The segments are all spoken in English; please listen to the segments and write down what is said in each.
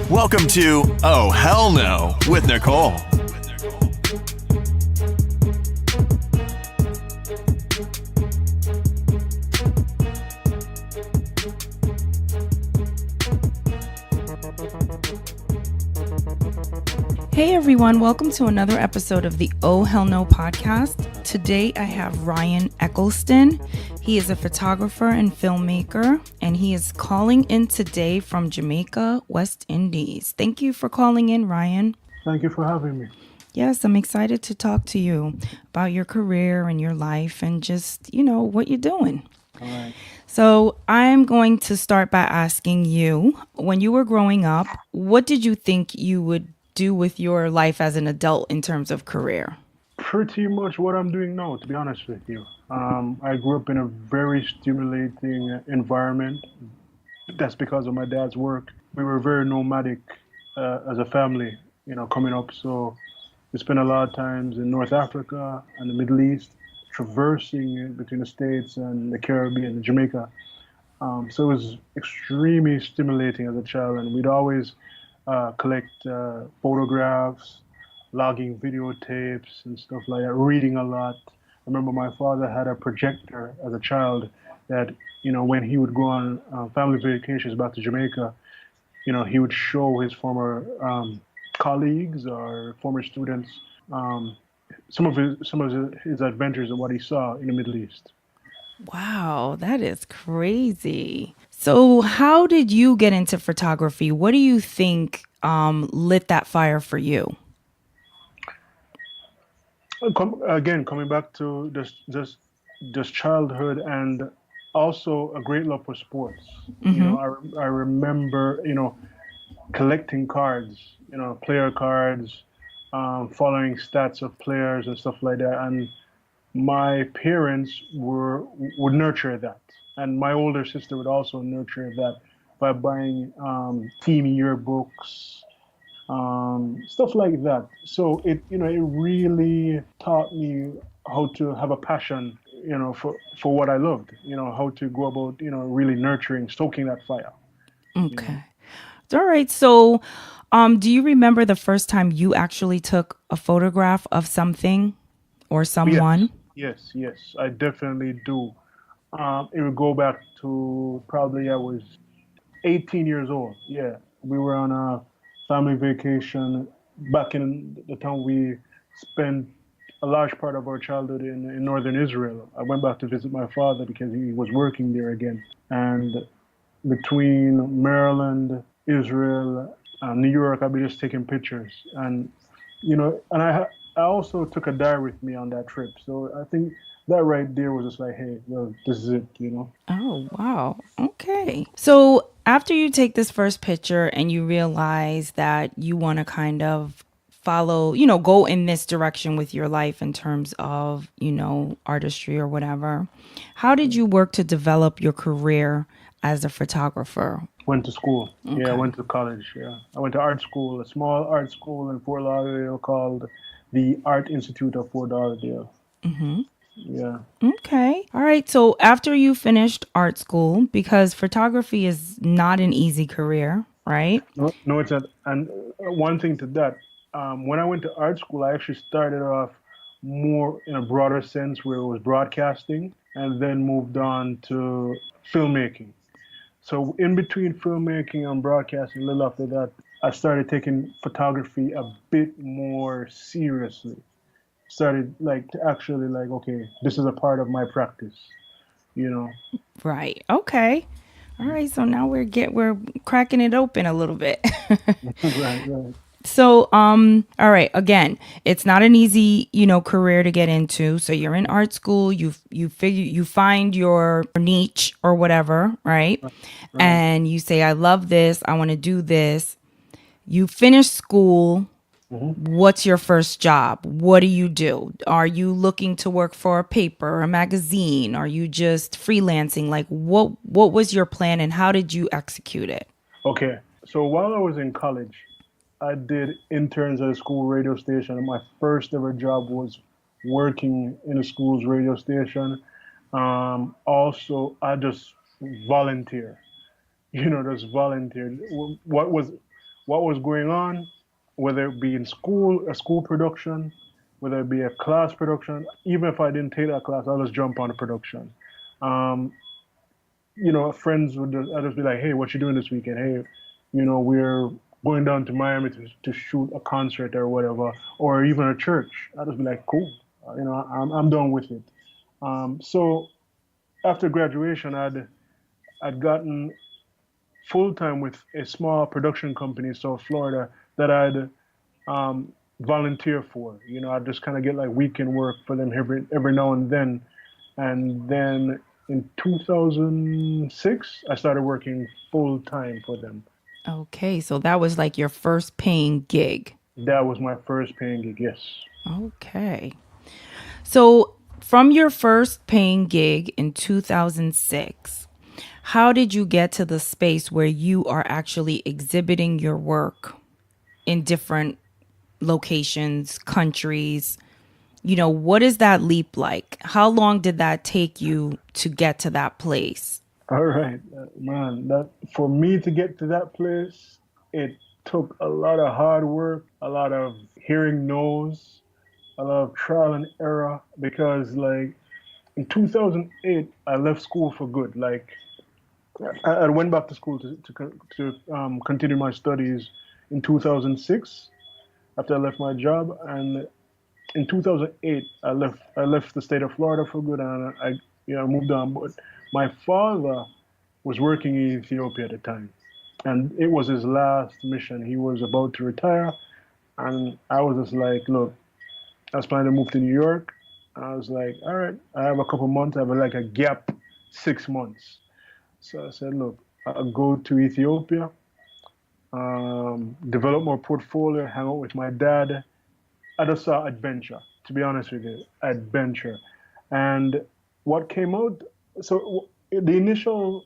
Welcome to Oh Hell No with Nicole. Hey everyone, welcome to another episode of the Oh Hell No podcast. Today I have Ryan Eccleston. He is a photographer and filmmaker, and he is calling in today from Jamaica, West Indies. Thank you for calling in, Ryan. Thank you for having me. Yes, I'm excited to talk to you about your career and your life and just, what you're doing. All right. So I'm going to start by asking you, when you were growing up, what did you think you would do with your life as an adult in terms of career? Pretty much what I'm doing now, to be honest with you. I grew up in a very stimulating environment. That's because of my dad's work. We were very nomadic as a family, coming up. So we spent a lot of times in North Africa and the Middle East, traversing between the States and the Caribbean and Jamaica. So it was extremely stimulating as a child, and we'd always collect photographs, logging videotapes and stuff like that, reading a lot. I remember my father had a projector as a child that, when he would go on family vacations back to Jamaica, he would show his former colleagues or former students some of his adventures and what he saw in the Middle East. Wow, that is crazy. So, how did you get into photography? What do you think lit that fire for you? Coming back to this childhood and also a great love for sports. Mm-hmm. I remember collecting cards, player cards, following stats of players and stuff like that. And my parents would nurture that, and my older sister would also nurture that by buying team yearbooks, stuff like that. So it really taught me how to have a passion, for what I loved. How to go about really nurturing, stoking that fire. Okay. All right. So, do you remember the first time you actually took a photograph of something or Yes, someone? yes, I definitely do. It would go back to probably I was 18 years old. Yeah, we were on a family vacation back in the town we spent a large part of our childhood in northern Israel. I went back to visit my father because he was working there again. And between Maryland, Israel, New York, I'd be just taking pictures. And I also took a diary with me on that trip. So I think that right there was just like, hey, well, this is it. Oh, wow. Okay. So after you take this first picture and you realize that you want to kind of follow, go in this direction with your life in terms of, artistry or whatever, how did you work to develop your career as a photographer? Went to school. Yeah, I Okay. went to college. Yeah, I went to art school, a small art school in Fort Lauderdale called the Art Institute of Fort Lauderdale. Mm-hmm. Yeah. Okay. All right. So after you finished art school, because photography is not an easy career, right? No, no, it's not. And one thing to that, when I went to art school, I actually started off more in a broader sense where it was broadcasting and then moved on to filmmaking. So in between filmmaking and broadcasting, a little after that, I started taking photography a bit more seriously. Started like to actually like, okay, this is a part of my practice, you know. Right. Okay. All right. So now we're cracking it open a little bit. Right, right. So, all right, again, it's not an easy, career to get into. So you're in art school, you find your niche or whatever, right? Right. And you say, I love this, I want to do this. You finish school. Hmm. What's your first job? What do you do? Are you looking to work for a paper, a magazine? Are you just freelancing? Like what was your plan and how did you execute it? Okay. So while I was in college, I did interns at a school radio station, and my first ever job was working in a school's radio station. Also, I just volunteer. Just volunteered. What was what was going on, whether it be in school, a school production, whether it be a class production. Even if I didn't take that class, I'll just jump on a production. Um, friends would just, I'd just be like, hey, what you doing this weekend? Hey, we're going down to Miami to shoot a concert or whatever, or even a church. I'd just be like, cool. I'm done with it. So after graduation, I'd gotten full time with a small production company in South Florida that I'd volunteer for. I'd just kind of get like weekend work for them every now and then. And then in 2006, I started working full time for them. Okay, so that was like your first paying gig. That was my first paying gig. Yes. Okay. So from your first paying gig in 2006, how did you get to the space where you are actually exhibiting your work in different locations, countries? What is that leap like? How long did that take you to get to that place? All right, man. That for me to get to that place, it took a lot of hard work, a lot of hearing no's, a lot of trial and error. Because like in 2008, I left school for good. Like I went back to school to continue my studies in 2006 after I left my job, and in 2008 I left the state of Florida for good, and I moved on. But my father was working in Ethiopia at the time, and it was his last mission. He was about to retire, and I was just like, look, I was planning to move to New York. I was like, all right, I have a couple months. I have like a gap, 6 months. So I said, look, I'll go to Ethiopia, develop more portfolio, hang out with my dad. I just saw adventure, to be honest with you, adventure. And what came out, so the initial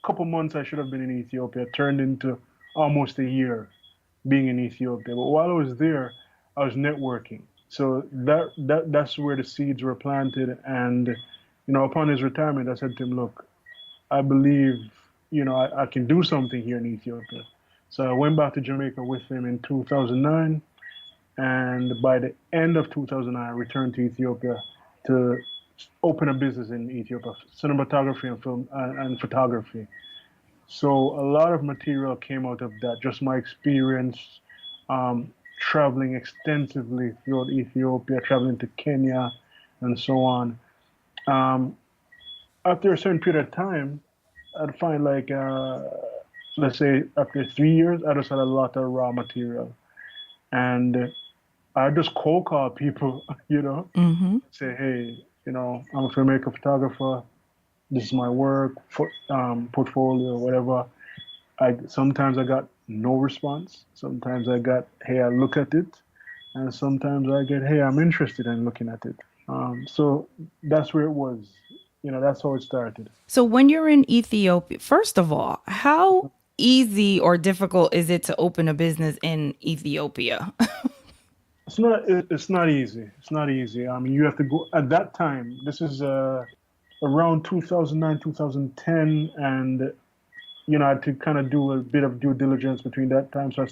couple months I should have been in Ethiopia turned into almost a year being in Ethiopia. But while I was there, I was networking. So that's where the seeds were planted. And upon his retirement, I said to him, look, I believe I can do something here in Ethiopia. So I went back to Jamaica with him in 2009, and by the end of 2009, I returned to Ethiopia to open a business in Ethiopia, cinematography and film and photography. So a lot of material came out of that, just my experience traveling extensively throughout Ethiopia, traveling to Kenya, and so on. Um, After a certain period of time, I'd find like, let's say after 3 years, I just had a lot of raw material. And I just cold call people, say, hey, I'm a filmmaker, photographer. This is my work, portfolio, whatever. Sometimes I got no response. Sometimes I got, hey, I look at it, and sometimes I get, hey, I'm interested in looking at it. So that's where it was. That's how it started. So when you're in Ethiopia, first of all, how easy or difficult is it to open a business in Ethiopia? It's not easy. It's not easy. I mean, you have to go at that time. This is around 2009, 2010, and I had to kind of do a bit of due diligence between that time. So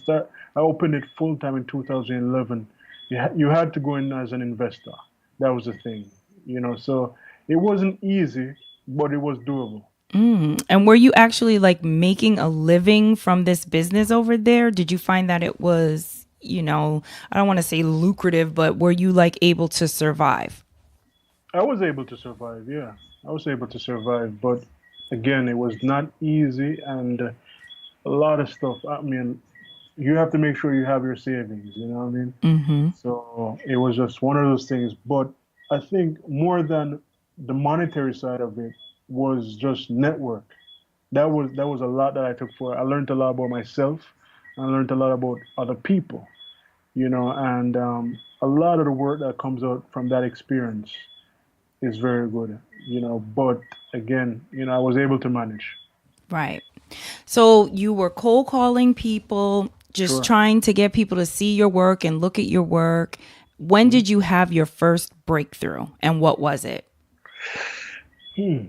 I opened it full time in 2011. You had to go in as an investor. That was the thing. So it wasn't easy, but it was doable. And were you actually like making a living from this business over there? Did you find that it was, I don't want to say lucrative, but were you like able to survive? I was able to survive. Yeah, I was able to survive, but again, it was not easy, and a lot of stuff. I mean, you have to make sure you have your savings. You know what I mean? So it was just one of those things. But I think more than the monetary side of it was just network. That was a lot that I took for. I learned a lot about myself. I learned a lot about other people. And a lot of the work that comes out from that experience is very good. But again, I was able to manage. Right. So you were cold calling people, just Sure. trying to get people to see your work and look at your work. When did you have your first breakthrough and what was it? Hmm.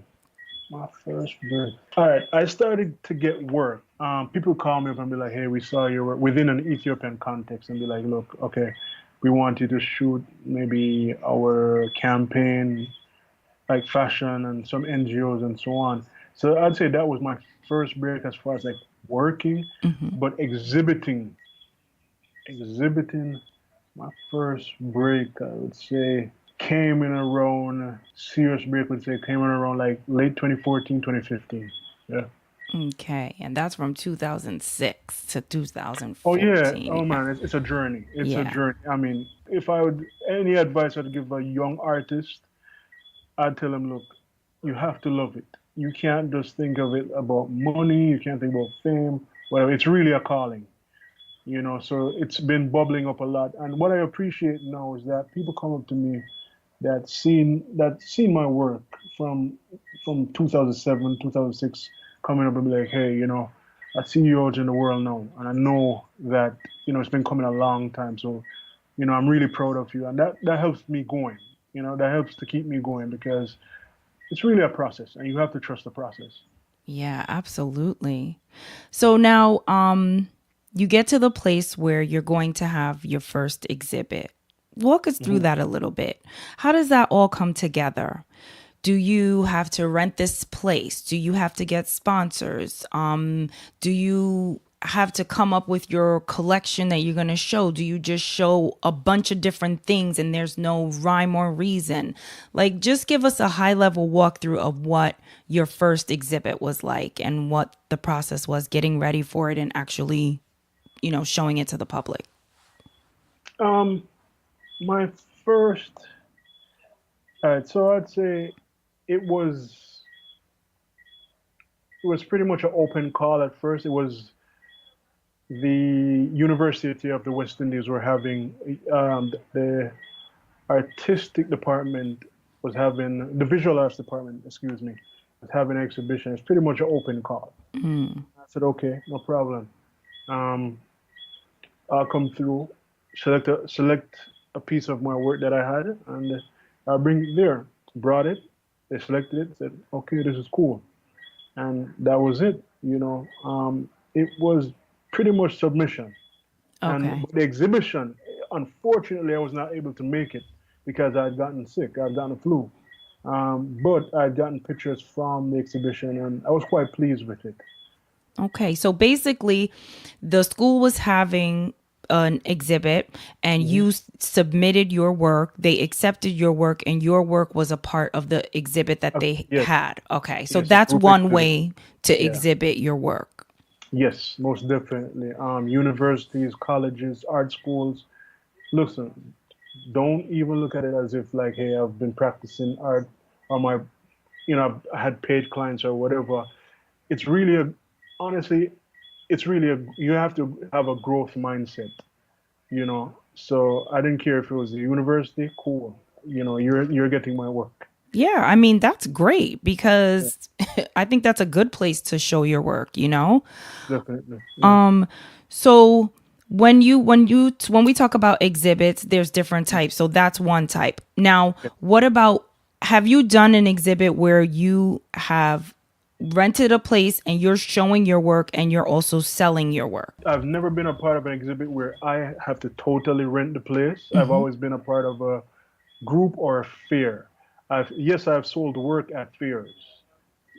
My first birth. All right. I started to get work. people call me up and be like, "Hey, we saw your work within an Ethiopian context," and be like, "Look, okay, we want you to shoot maybe our campaign, like fashion and some NGOs and so on." So I'd say that was my first break as far as like working, Hmm. but exhibiting, my first break, I would say, came in around, serious break would say, came in around like late 2014, 2015. Yeah. Okay, and that's from 2006 to Oh yeah. 2014. Oh Yeah. man, it's a journey. It's a Yeah. journey. I mean, if I would any advice I'd give a young artist, I'd tell him, look, you have to love it. You can't just think of it about money. You can't think about fame. Well, it's really a calling. So it's been bubbling up a lot. And what I appreciate now is that people come up to me that seen my work from 2007, 2006, coming up and be like, hey, I see you out in the world now, and I know that it's been coming a long time. So I'm really proud of you, and that helps me going. That helps to keep me going because it's really a process, and you have to trust the process. Yeah, absolutely. So now, you get to the place where you're going to have your first exhibit. Walk us through Mhm. that a little bit. How does that all come together? Do you have to rent this place? Do you have to get sponsors? Do you have to come up with your collection that you're going to show? Do you just show a bunch of different things and there's no rhyme or reason? Like, just give us a high level walkthrough of what your first exhibit was like and what the process was getting ready for it and actually, showing it to the public. Um, my first, all right, so I'd say it was it was pretty much an open call at first. It was the University of the West Indies were having the artistic department was having the visual arts department, excuse me, was having an exhibition. It's pretty much an open call. I said, okay, no problem. Um, I'll come through, select a piece of my work that I had, and I'll bring it there. Brought it, they selected it, said, okay, this is cool, and that was it. It was pretty much submission. And Okay. the exhibition, unfortunately, I was not able to make it because I'd gotten sick. I'd gotten a flu. But I'd gotten pictures from the exhibition, and I was quite pleased with it. Okay, so basically, the school was having an exhibit and Hmm. you submitted your work. They accepted your work, and your work was a part of the exhibit that they Yes, had. Okay, so yes, a that's group one exhibit. way to Yeah, exhibit your work. yes, most definitely. Universities, colleges, art schools. Listen, don't even look at it as if like, hey, I've been practicing art, or I had paid clients or whatever. It's really honestly, it's really you have to have a growth mindset. So I didn't care if it was a university, cool. You're getting my work. Yeah, I mean, that's great Yeah, because I think that's a good place to show your work. definitely. Yeah. So when we talk about exhibits, there's different types. So that's one type. Now, Yeah. what about, have you done an exhibit where you have rented a place and you're showing your work and you're also selling your work? I've never been a part of an exhibit where I have to totally rent the place. I've always been a part of a group or a fair. I've sold work at fairs.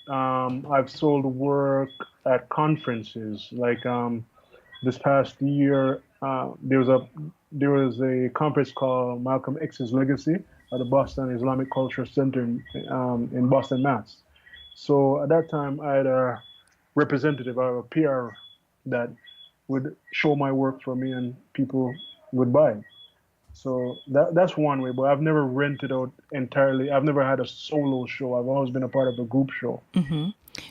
I've sold work at conferences. Like this past year, there was a conference called Malcolm X's Legacy at the Boston Islamic Culture Center in Boston, Mass. So at that time, I had a representative, or a PR, that would show my work for me, and people would buy. So that's one way. But I've never rented out entirely. I've never had a solo show. I've always been a part of a group show.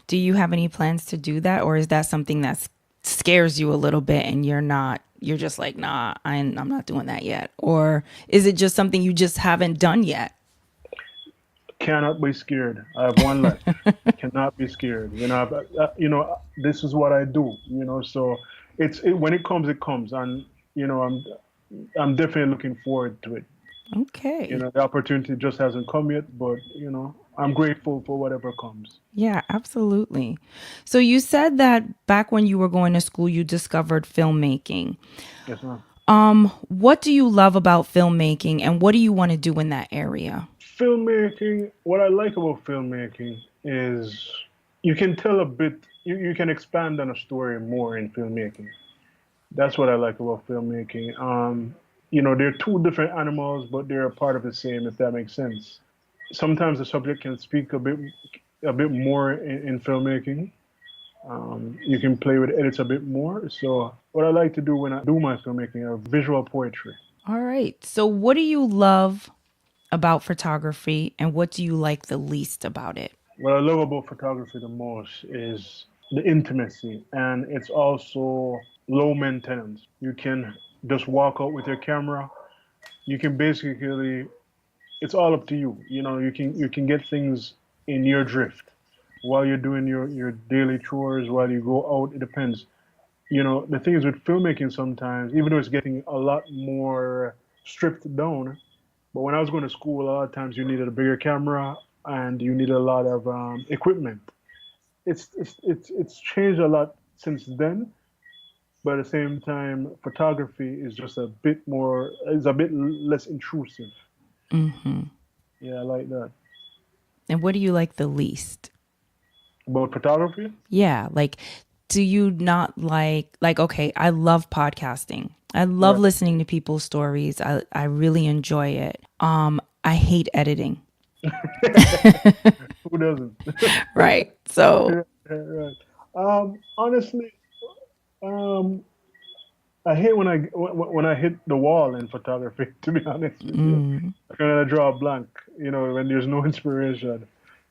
Do you have any plans to do that, or is that something that scares you a little bit and you're just like, nah, I'm not doing that yet? Or is it just something you just haven't done yet? Cannot be scared. I have one life. Cannot be scared. This is what I do. So when it comes, it comes, and I'm definitely looking forward to it. Okay. The opportunity just hasn't come yet, but I'm grateful for whatever comes. Yeah, absolutely. So you said that back when you were going to school, you discovered filmmaking. Yes, ma'am. What do you love about filmmaking and what do you want to do in that area? Filmmaking, what I like about filmmaking is you can tell a bit, you can expand on a story more in filmmaking. That's what I like about filmmaking. They're two different animals, but they're a part of the same, if that makes sense. Sometimes the subject can speak a bit more in filmmaking. You can play with edits a bit more. So what I like to do when I do my filmmaking are visual poetry. All right. So what do you love about photography and what do you like the least about it? What I love about photography the most is the intimacy, and it's also low maintenance. You can just walk out with your camera. You can basically, it's all up to you. You can get things in your drift while you're doing your daily chores, while you go out. It depends. The thing is with filmmaking sometimes, even though it's getting a lot more stripped down, but when I was going to school, a lot of times you needed a bigger camera and you needed a lot of equipment. It's changed a lot since then, but at the same time, photography is just is a bit less intrusive. Yeah, I like that. And what do you like the least? About photography, Yeah, like do you not like okay, I love podcasting. I love right? listening to people's stories. I really enjoy it. I hate editing. Who doesn't? Right. So, Right. Honestly, um, I hate when I hit the wall in photography. To be honest with you, I kind of draw a blank. When there's no inspiration,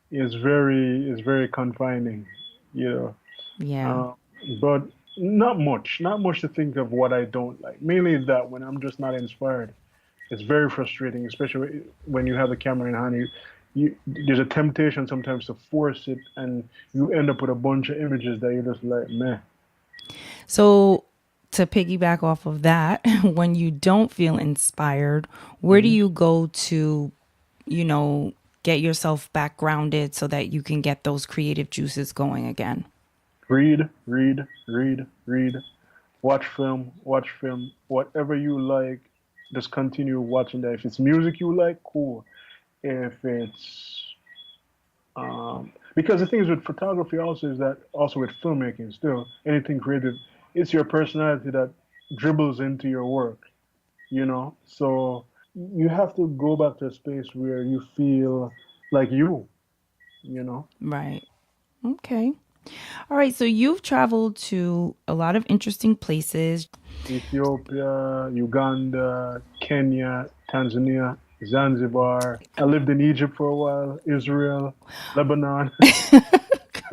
it's very confining. You know, yeah. uh, but not much to think of what I don't like. Mainly that when I'm just not inspired, it's very frustrating, especially when you have the camera in hand. There's a temptation sometimes to force it, and you end up with a bunch of images that you're just like, meh. So, to piggyback off of that, when you don't feel inspired, where do you go to, you know, get yourself back grounded so that you can get those creative juices going again? Read, read, read, read. Watch film. Whatever you like, just continue watching that. If it's music you like, cool. If it's because the thing is with photography also is that also with filmmaking still anything creative, it's your personality that dribbles into your work. So you have to go back to a space where you feel like you know. Right. Okay. All right. So, you've traveled to a lot of interesting places. Ethiopia, Uganda, Kenya, Tanzania, Zanzibar. I lived in Egypt for a while, Israel, Lebanon,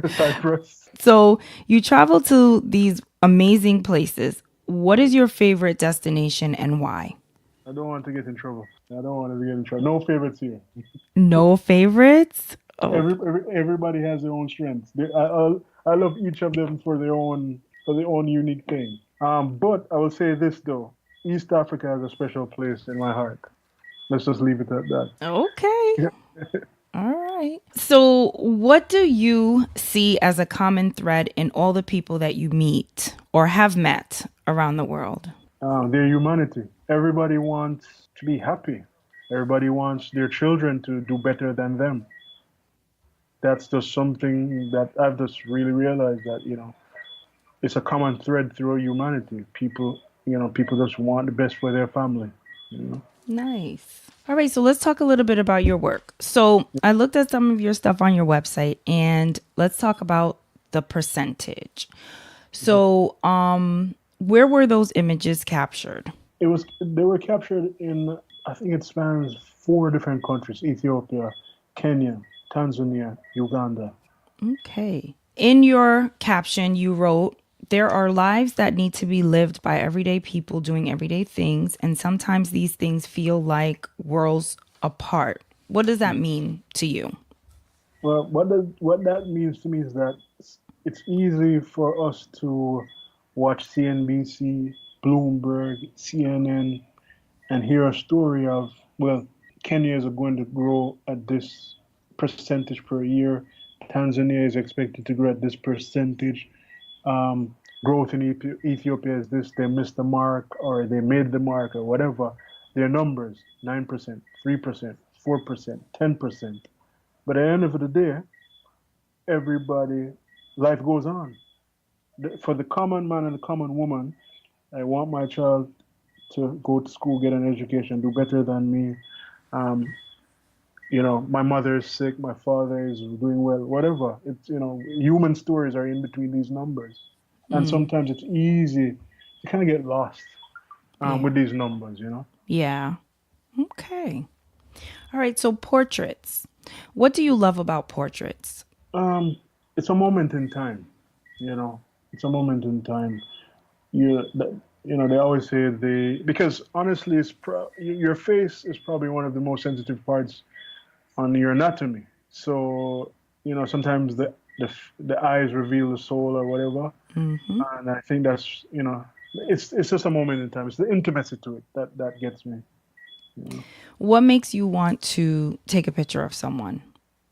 Cyprus. So, you travel to these amazing places. What is your favorite destination and why? I don't want to get in trouble. I don't want to get in trouble. No favorites here. No favorites? Oh, Everybody has their own strengths. I love each of them for their own unique thing. But I will say this though, East Africa has a special place in my heart. Let's just leave it at that. okay. All right. So, what do you see as a common thread in all the people that you meet or have met around the world? Their humanity. Everybody wants to be happy. Everybody wants their children to do better than them. That's just something that I've just really realized that, it's a common thread through humanity. People just want the best for their family. You know? Nice. All right, so let's talk a little bit about your work. So, I looked at some of your stuff on your website and let's talk about the percentage. So, where were those images captured? They were captured in, I think it spans four different countries: Ethiopia, Kenya, Tanzania, Uganda. Okay. In your caption, you wrote, there are lives that need to be lived by everyday people doing everyday things, and sometimes these things feel like worlds apart. What does that mean to you? Well, what that means to me is that it's easy for us to watch CNBC, Bloomberg, CNN, and hear a story of, well, Kenya is going to grow at this percentage per year. Tanzania is expected to grow at this percentage. Um, Growth in Ethiopia is this, they missed the mark or they made the mark or whatever. Their numbers 9%, 3%, 4%, 10%. But at the end of the day, everybody, life goes on. For the common man and the common woman, I want my child to go to school, get an education, do better than me. Um, my mother is sick, my father is doing well, whatever. It's, human stories are in between these numbers. And sometimes it's easy to kind of get lost Yeah. with these numbers. Yeah. Okay. All right. So portraits. What do you love about portraits? Um, it's a moment in time, you know, it's a moment in time. They always say because honestly, your face is probably one of the most sensitive parts on your anatomy. So, sometimes the eyes reveal the soul or whatever. Mm-hmm. And I think that's, it's just a moment in time. It's the intimacy to it that gets me. What makes you want to take a picture of someone?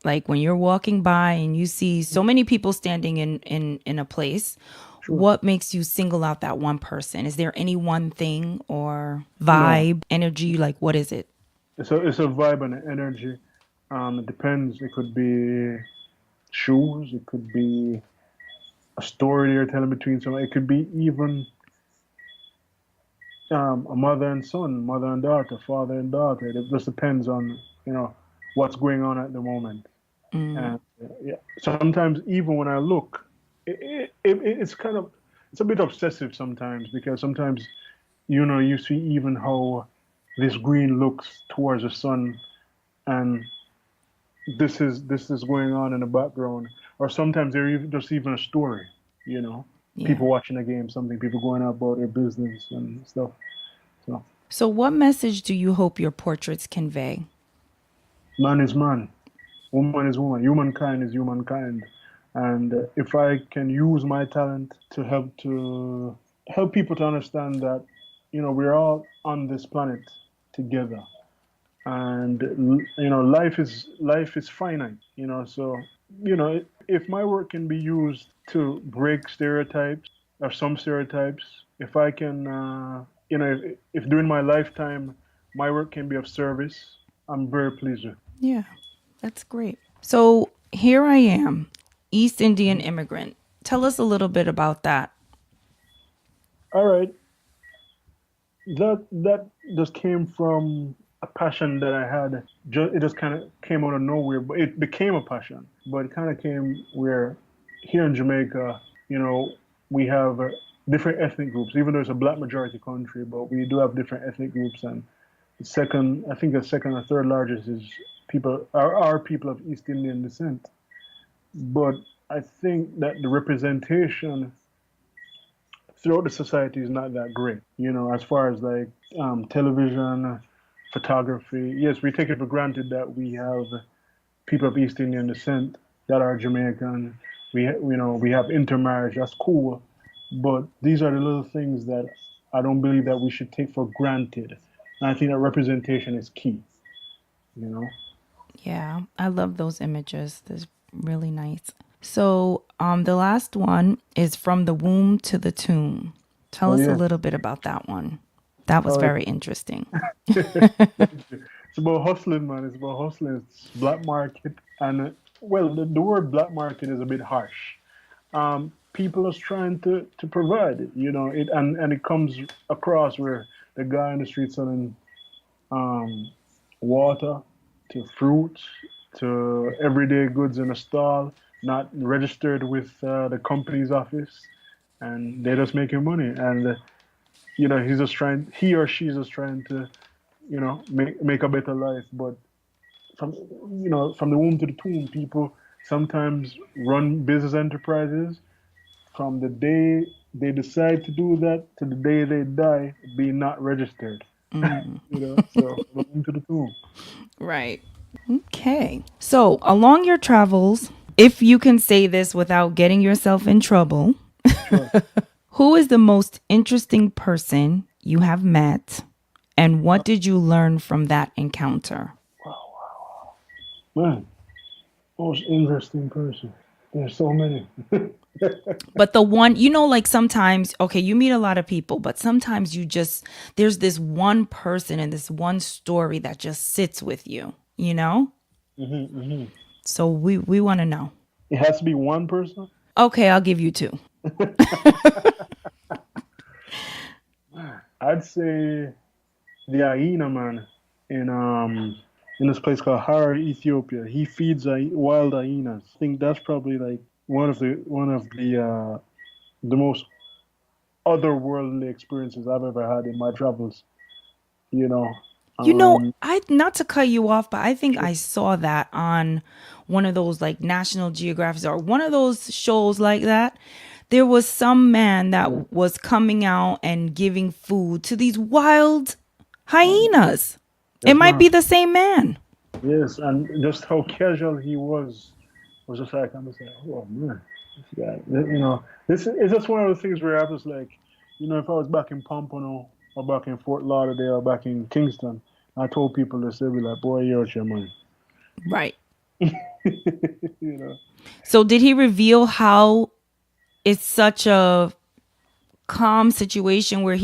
Like when you're walking by and you see so many people standing in a place, Sure. what makes you single out that one person? Is there any one thing or No, vibe, energy? Like what is it? it's a vibe and an energy. It depends. It could be shoes. It could be a story you're telling between someone. It could be even a mother and son, mother and daughter, father and daughter. It just depends on what's going on at the moment. Mm, And yeah, sometimes even when I look, it's kind of it's a bit obsessive sometimes because sometimes you see even how this green looks towards the sun, and this is going on in the background, or sometimes there just even a story, you know, yeah. people watching a game, something, people going about their business and stuff. So So what message do you hope your portraits convey? man is man, woman is woman, humankind is humankind, and if I can use my talent to help people to understand that we're all on this planet together, and life is finite, so if my work can be used to break stereotypes or some stereotypes, if I can if during my lifetime my work can be of service, I'm very pleased with. Yeah, that's great. So here I am, East Indian immigrant. Tell us a little bit about that. All right, that just came from a passion that I had. It just kind of came out of nowhere, but it became a passion. But it kind of came where here in Jamaica, you know, we have different ethnic groups. Even though it's a black majority country, but we do have different ethnic groups. And I think the second or third largest is are people of East Indian descent. But I think that the representation throughout the society is not that great. As far as like television, photography. Yes, we take it for granted that we have people of East Indian descent that are Jamaican. We have intermarriage. That's cool, but these are the little things that I don't believe that we should take for granted. And I think that representation is key. You know. Yeah, I love those images. That's really nice. So, the last one is From the Womb to the Tomb. Tell Oh us a yeah. little bit about that one. That was All right. very interesting. It's about hustling, man. It's about hustling. It's black market, and well, the word black market is a bit harsh. People are trying to provide it, and it comes across where the guy in the street selling um, water to fruits to everyday goods in a stall, not registered with the company's office, and they're just making money. And he or she's just trying to make a better life. But from the womb to the tomb, people sometimes run business enterprises from the day they decide to do that to the day they die being not registered. So from the womb to the tomb. Right. Okay. So, along your travels, if you can say this without getting yourself in trouble, Sure. who is the most interesting person you have met, and what did you learn from that encounter? Man. Most interesting person. There's so many. But the one, like sometimes, okay, you meet a lot of people, but sometimes there's this one person and this one story that just sits with you? Hmm. So we want to know. It has to be one person. Okay, I'll give you two. I'd say the hyena man in in this place called Harar, Ethiopia. He feeds wild hyenas. I think that's probably like one of the most otherworldly experiences I've ever had in my travels. You know, um, I not to cut you off, but I think I saw that on one of those like National Geographic or one of those shows like that. There was some man yeah, that was coming out and giving food to these wild um, hyenas. It yes, might ma'am. be the same man. Yes, and just how casual he was just like I'm just like, oh man, this guy. This is just one of those things where I was like, if I was back in Pompano or back in Fort Lauderdale or back in Kingston, I told people this, they'd be like, boy, you're out your money. Right. you know. So did he reveal how it's such a calm situation where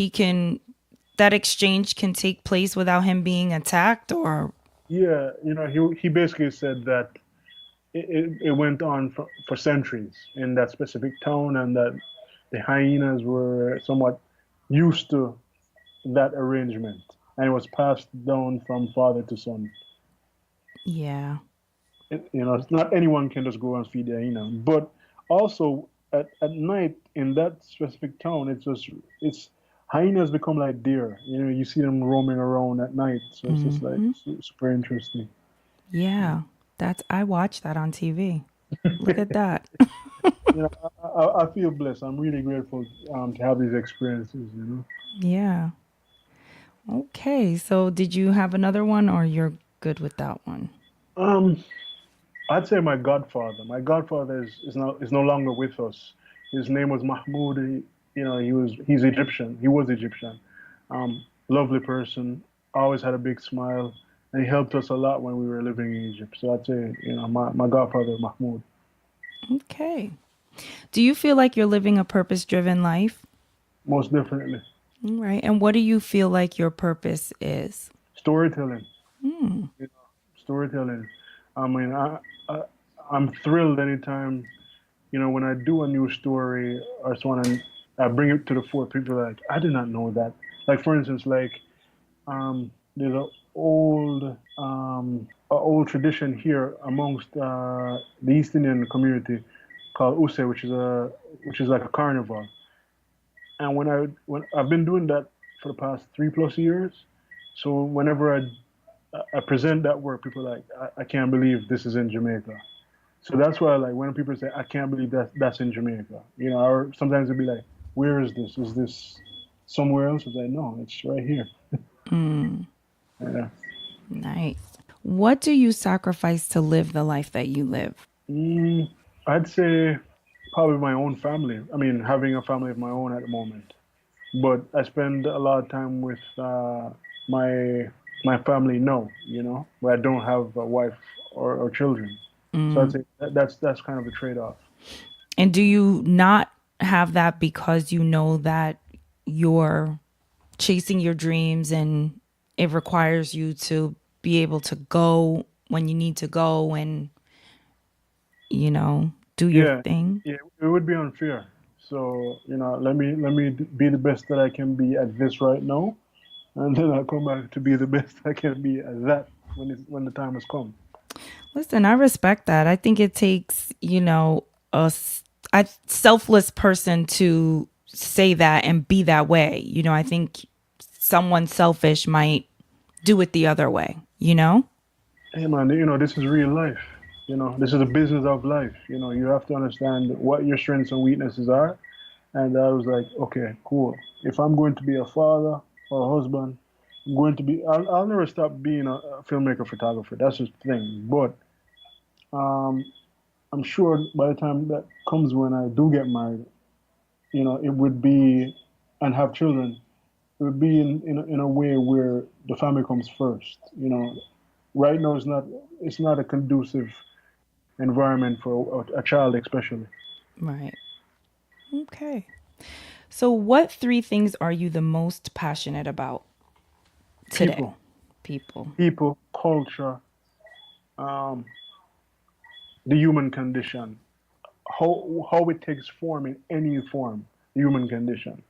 that exchange can take place without him being attacked or Yeah, he basically said that it went on for centuries in that specific town, and that the hyenas were somewhat used to that arrangement, and it was passed down from father to son. yeah. It's not anyone can just go and feed the hyena, but also at night in that specific town, it's hyenas become like deer. You see them roaming around at night, so it's just like super interesting. Yeah. That's I watched that on TV. Look at that. I feel blessed. I'm really grateful to have these experiences. Yeah. Okay. So did you have another one or you're good with that one? Um, I'd say my godfather. My godfather is no longer with us. His name was Mahmoud. He's Egyptian. He was Egyptian. Lovely person. Always had a big smile, and he helped us a lot when we were living in Egypt. So I'd say my godfather Mahmoud. Okay. Do you feel like you're living a purpose-driven life? Most definitely. All right. And what do you feel like your purpose is? Storytelling. Storytelling. I mean, I I'm thrilled anytime when I do a new story or so on, and I bring it to the fore. People are like, I did not know that. Like for instance, like there's a old tradition here amongst the East Indian community called Use, which is like a carnival. And when I've been doing that for the past 3+ years, so whenever I present that work, people are like, I can't believe this is in Jamaica. So that's why, like, when people say, I can't believe that's in Jamaica, or sometimes they'll be like, where is this? Is this somewhere else? It's like, no, it's right here. Yeah. Nice. What do you sacrifice to live the life that you live? Mm, I'd say probably my own family. I mean, having a family of my own at the moment. But I spend a lot of time with my my family. No, where I don't have a wife or children. So I'd say that's kind of a trade-off. And do you not have that because you know that you're chasing your dreams and it requires you to be able to go when you need to go and, do your Yeah, thing? yeah, it would be unfair. So let me be the best that I can be at this right now, and then I'll come back to be the best I can be at that when the time has come. Listen, I respect that. I think it takes, a selfless person to say that and be that way. I think someone selfish might do it the other way? Hey man, this is real life. This is a business of life. You have to understand what your strengths and weaknesses are. And I was like, okay, cool. If I'm going to be a father or a husband, I'm going to be. I'll never stop being a filmmaker, photographer. That's just the thing. But um, I'm sure by the time that comes when I do get married, it would be and have children. It would be in a way where the family comes first. Right now, it's not a conducive environment for a child, especially. Right. Okay. So, what three things are you the most passionate about today? People, People. people, culture, um, the human condition, how it takes form in any form, the human condition,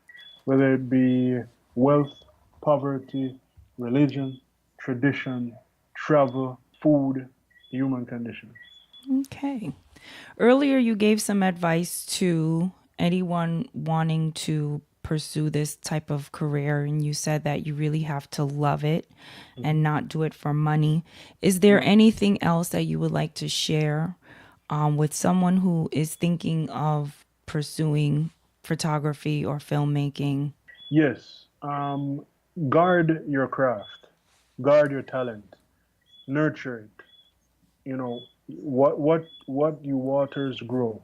whether it be wealth, poverty, religion, tradition, travel, food, the human condition. Okay. Earlier, you gave some advice to anyone wanting to pursue this type of career, and you said that you really have to love it and Mhm. not do it for money. Is there Right. anything else that you would like to share with someone who is thinking of pursuing photography or filmmaking? Yes. Guard your craft, guard your talent, nurture it. You know, what you waters grow.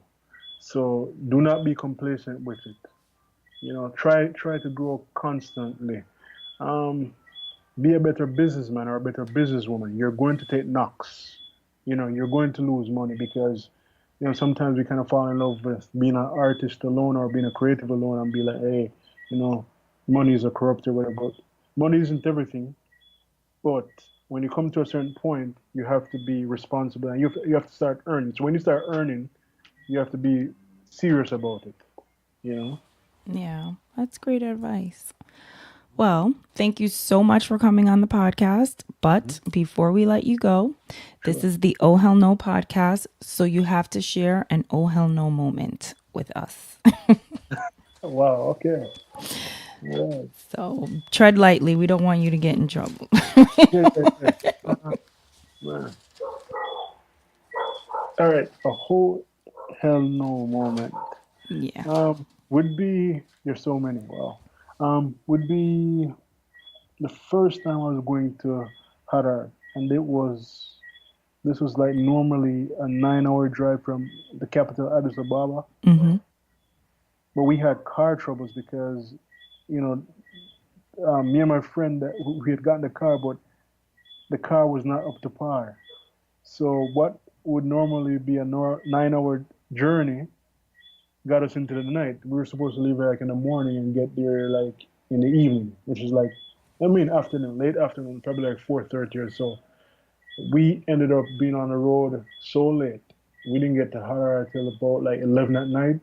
So do not be complacent with it. You know, try to grow constantly. Um, be a better businessman or a better businesswoman. You're going to take knocks. You know, you're going to lose money because, sometimes we kind of fall in love with being an artist alone or being a creative alone and be like, hey, you know, money is a corrupt or whatever. But money isn't everything. But when you come to a certain point, you have to be responsible and you have to start earning. So when you start earning, you have to be serious about it. You know. Yeah, that's great advice. Well, thank you so much for coming on the podcast. Mhm. But before we let you go, this Sure. is the Oh Hell No podcast. So you have to share an Oh Hell No moment with us. Wow. Okay. Yeah. So tread lightly. We don't want you to get in trouble. Yeah. Yeah. Yeah. Man. All right. A whole hell no moment. Yeah. Would be there's so many. Wow. Would be the first time I was going to Harar, and this was like normally a 9 hour drive from the capital Addis Ababa, Mm-hmm. but we had car troubles because, you know, me and my friend we had gotten the car, but the car was not up to par. So what would normally be a 9 hour journey got us into the night. We were supposed to leave like in the morning and get there like in the evening, which is like, I mean, afternoon, late afternoon, probably like 4:30 or so. We ended up being on the road so late. We didn't get to Harar till about like 11 at night.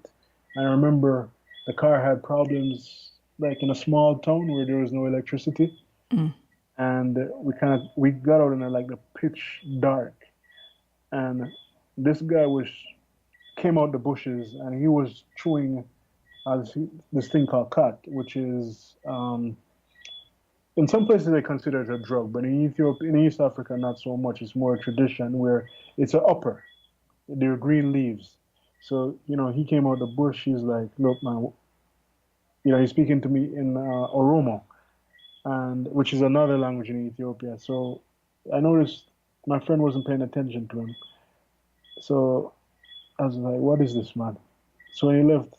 I remember the car had problems like in a small town where there was no electricity, Mm. and we got out in like the pitch dark, and this guy was came out the bushes and he was chewing this thing called cut, which is in some places they consider it a drug, but in Ethiopia, in East Africa, not so much. It's more a tradition where it's an upper. They're green leaves. So he came out the bush. He's like, "Look, man," he's speaking to me in Oromo, and which is another language in Ethiopia. So I noticed my friend wasn't paying attention to him. So I was like, "What is this, man?" So when he left,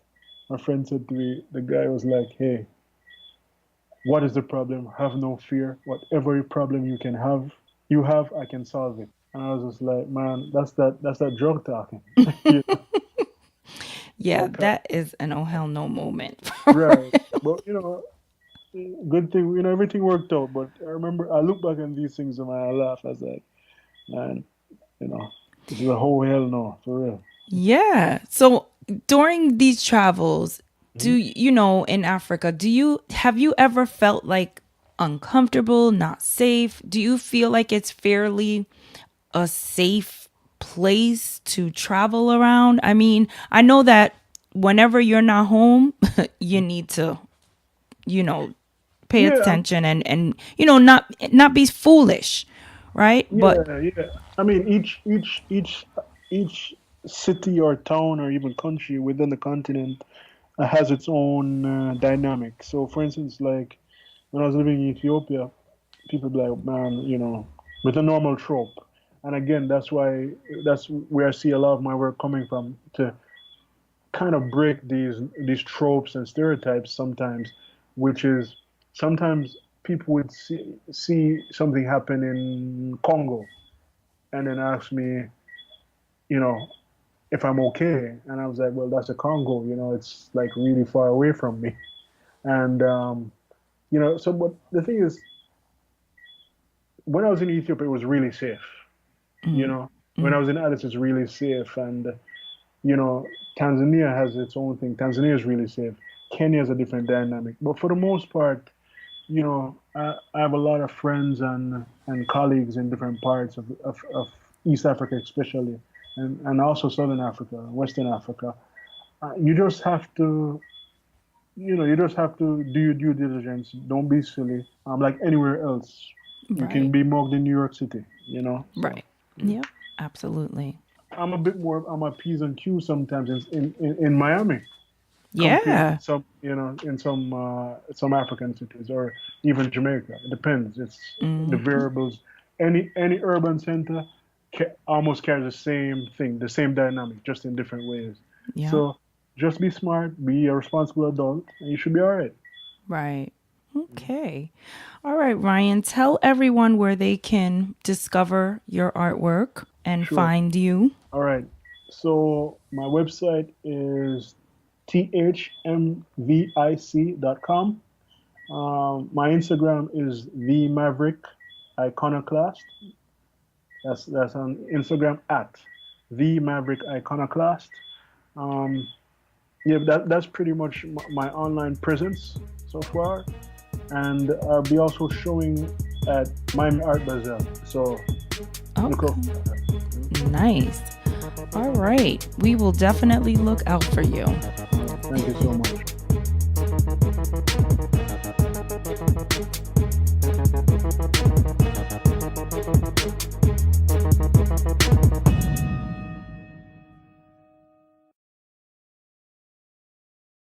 my friend said to me, the guy was like, "Hey, what is the problem? Have no fear. Whatever problem you have, I can solve it." And I was just like, man, that's that drug talking. You know, Yeah, okay. that is an Oh Hell No moment. Right. But good thing, everything worked out. But I remember I look back on these things and I laugh. I was like, man, you know, this is a whole hell no, for real. Yeah. So during these travels, do Mhm. you know in Africa, do you have you ever felt like uncomfortable, not safe? Do you feel like it's fairly a safe place to travel around? I mean, I know that whenever you're not home, you need to, you know, pay Yeah, attention and not be foolish, right? But yeah. I mean, each city or town or even country within the continent has its own dynamic. So, for instance, like when I was living in Ethiopia, people be like, man, with a normal trope. And again, that's where I see a lot of my work coming from to kind of break these tropes and stereotypes sometimes, which is sometimes people would see something happen in Congo and then ask me, you know, if I'm okay. And I was like, well, that's the Congo, it's like really far away from me. And, so but the thing is, when I was in Ethiopia, it was really safe, you Mm. know. When I Mm. was in Addis, it's really safe. And, you know, Tanzania has its own thing. Tanzania is really safe. Kenya is a different dynamic. But for the most part, I have a lot of friends and colleagues in different parts of East Africa, especially, and also Southern Africa, Western Africa. You just have to, you just have to do your due diligence. Don't be silly. Like anywhere else, you can Right. be mugged in New York City, you know. So Right. Yep. Absolutely. I'm a P's and Q's sometimes in Miami compared to Yeah. some African cities or even Jamaica. It depends. It's the Hmm. variables. Any urban center almost carries the same thing, the same dynamic, just in different ways. Yep. So just be smart, be a responsible adult, and you should be all right. Right. Okay. All right, Ryan, tell everyone where they can discover your artwork and Sure. find you. All right. So my website is thmvic.com. My Instagram is the Maverick Iconoclast. That's on Instagram at the Maverick Iconoclast. Um, yeah, that's pretty much my online presence so far, and I'll be also showing at Miami Art Bazaar. So look Okay. out for that. Nice. All right. We will definitely look out for you. Thank you so much.